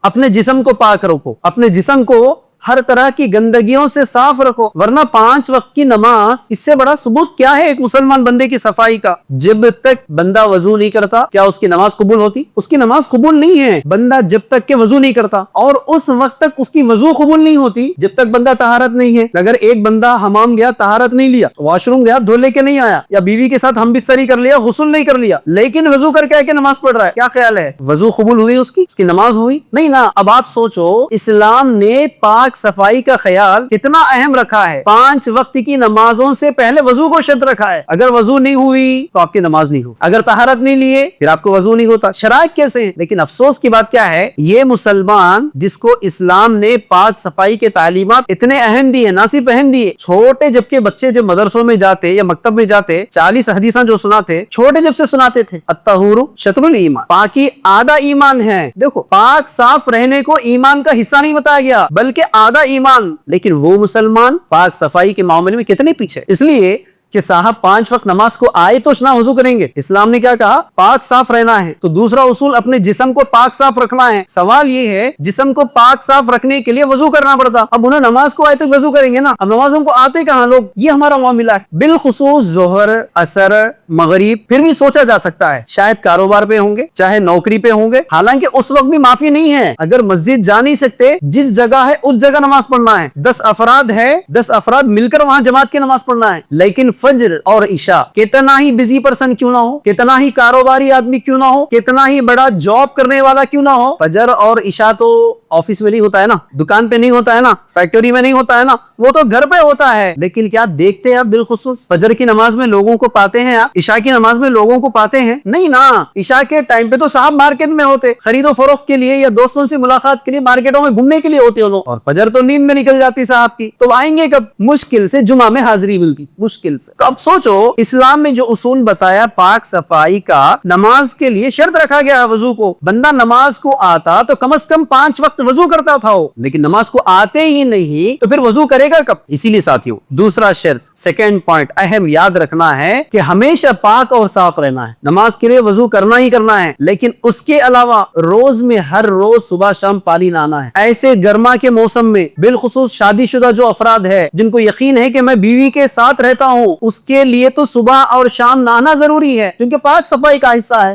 اپنے جسم کو پاک رکھو، اپنے جسم کو ہر طرح کی گندگیوں سے صاف رکھو، ورنہ 5 وقت کی نماز اس سے بڑا ثبوت کیا ہے ایک مسلمان بندے کی صفائی کا؟ جب تک بندہ وضو نہیں کرتا کیا اس کی نماز قبول ہوتی؟ اس کی نماز قبول نہیں ہے بندہ جب تک کہ وضو نہیں کرتا، اور اس وقت تک اس کی وضو قبول نہیں ہوتی جب تک بندہ طہارت نہیں ہے۔ اگر ایک بندہ حمام گیا، طہارت نہیں لیا، واش روم گیا، دھو لے کے نہیں آیا، یا بیوی کے ساتھ ہم بستری کر لیا، غسل نہیں کر لیا، لیکن وضو کر کے نماز پڑھ رہا ہے، کیا خیال ہے وضو قبول ہوئی اس کی نماز ہوئی؟ نہیں نا۔ اب آپ سوچو اسلام نے پاک صفائی کا خیال کتنا اہم رکھا ہے، 5 وقت کی نمازوں سے پہلے وضو کو شرط رکھا ہے۔ اگر وضو نہیں ہوئی تو آپ کی نماز نہیں ہو، اگر طہارت نہیں لیے پھر آپ کو وضو نہیں ہوتا۔ شرائط کیسے ہیں؟ لیکن افسوس کی بات کیا ہے، یہ مسلمان جس کو اسلام نے پاک صفائی کے تعلیمات اتنے اہم دیے، نہ صرف اہم دیے، چھوٹے جبکہ بچے جب مدرسوں میں جاتے یا مکتب میں جاتے 40 حدیثاں جو سناتے، چھوٹے جب سے سناتے تھے، الطہور شطر الایمان، پاکی آدھا ایمان ہے۔ دیکھو پاک صاف رہنے کو ایمان کا حصہ نہیں بتایا گیا بلکہ آدھا ایمان، لیکن وہ مسلمان پاک صفائی کے معاملے میں کتنے پیچھے۔ اس لیے کہ صاحب 5 وقت نماز کو آئے تو نہ وضو کریں گے، اسلام نے کیا کہا؟ پاک صاف رہنا ہے۔ تو دوسرا اصول اپنے جسم کو پاک صاف رکھنا ہے۔ سوال یہ ہے جسم کو پاک صاف رکھنے کے لیے وضو کرنا پڑتا، اب انہیں نماز کو آئے تو وضو کریں گے نا، اب نمازوں کو آتے کہاں لوگ؟ یہ ہمارا معاملہ ہے، بالخصوص ظہر، عصر، مغرب۔ پھر بھی سوچا جا سکتا ہے شاید کاروبار پہ ہوں گے، چاہے نوکری پہ ہوں گے، حالانکہ اس وقت بھی معافی نہیں ہے۔ اگر مسجد جا نہیں سکتے، جس جگہ ہے اس جگہ نماز پڑھنا ہے۔ 10 افراد ہے، 10 افراد مل کر وہاں جماعت کی نماز پڑھنا ہے۔ لیکن فجر اور عشاء کتنا ہی بزی پرسن کیوں نہ ہو، کتنا ہی کاروباری آدمی کیوں نہ ہو، کتنا ہی بڑا جاب کرنے والا کیوں نہ ہو، فجر اور عشاء تو آفس میں نہیں ہوتا ہے نا، دکان پہ نہیں ہوتا ہے نا، فیکٹری میں نہیں ہوتا ہے نا، وہ تو گھر پہ ہوتا ہے۔ لیکن کیا دیکھتے ہیں آپ بالخصوص فجر کی نماز میں لوگوں کو پاتے ہیں، آپ عشاء کی نماز میں لوگوں کو پاتے ہیں؟ نہیں نا۔ عشاء کے ٹائم پہ تو صاحب مارکیٹ میں ہوتے، خرید و فروخت کے لیے یا دوستوں سے ملاقات کے لیے مارکیٹوں میں گھومنے کے لیے ہوتے ہیں لوگ، اور فجر تو نیند میں نکل جاتی صاحب کی، تو آئیں گے کب؟ مشکل سے جمعہ میں حاضری ملتی، مشکل سے۔ تو اب سوچو اسلام میں جو اصول بتایا پاک صفائی کا، نماز کے لیے شرط رکھا گیا وضو کو، بندہ نماز کو آتا تو کم از کم 5 وقت وضو کرتا تھا وہ، لیکن نماز کو آتے ہی نہیں تو پھر وضو کرے گا کب؟ اسی لیے ساتھیوں دوسرا شرط، سیکنڈ پوائنٹ اہم یاد رکھنا ہے کہ ہمیشہ پاک اور صاف رہنا ہے۔ نماز کے لیے وضو کرنا ہی کرنا ہے، لیکن اس کے علاوہ روز میں ہر روز صبح شام پانی نہانا ہے۔ ایسے گرما کے موسم میں بالخصوص شادی شدہ جو افراد ہے جن کو یقین ہے کہ میں بیوی کے ساتھ رہتا ہوں، اس کے لیے تو صبح اور شام نہانا ضروری ہے کیونکہ پاک صفائی کا حصہ ہے۔